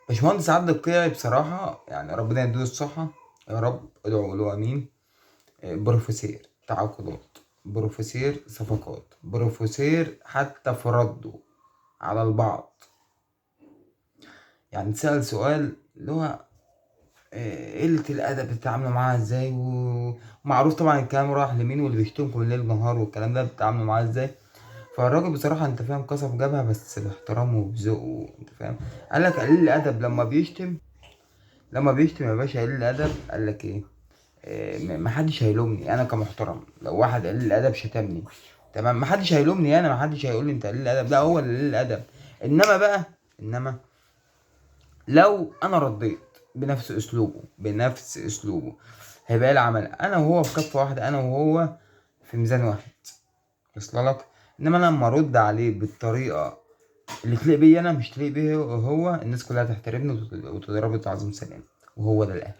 باشمهندس عادل القيعي بصراحة يعني ربنا يديله الصحة، يا رب ادعوا له امين. بروفيسير تعاقدات، بروفيسير صفقات، بروفيسير حتى في رده على البعض. يعني سأل سؤال اللي هو قلة الأدب بتتعاملوا معاها ازاي، ومعروف طبعا الكلام راح لمين واللي بيشتمكم الليل نهار والكلام ده بتتعاملوا معاه ازاي. فالراجل بصراحة انت فاهم قصف جابها بس باحترامه وبذوقه، انت فاهم. قالك قليل الأدب لما بيشتم يا باشا قليل الأدب. قالك ايه؟ محدش هيلومني انا كمحترم لو واحد قليل الأدب شتمني، تمام، محدش هيلومني انا، محدش هيقول لي انت قليل الأدب، لا هو اللي قليل الأدب. انما لو انا رديت بنفس اسلوبه هيبقى إيه العمل؟ انا وهو في كفه واحده، انا وهو في ميزان واحد، وصل لك. انما أنا لما ارد عليه بالطريقه اللي تليق بيا انا مش تليق بيه هو، الناس كلها تحترمني وتضربه تعظيم سلام، وهو ده الاهلي.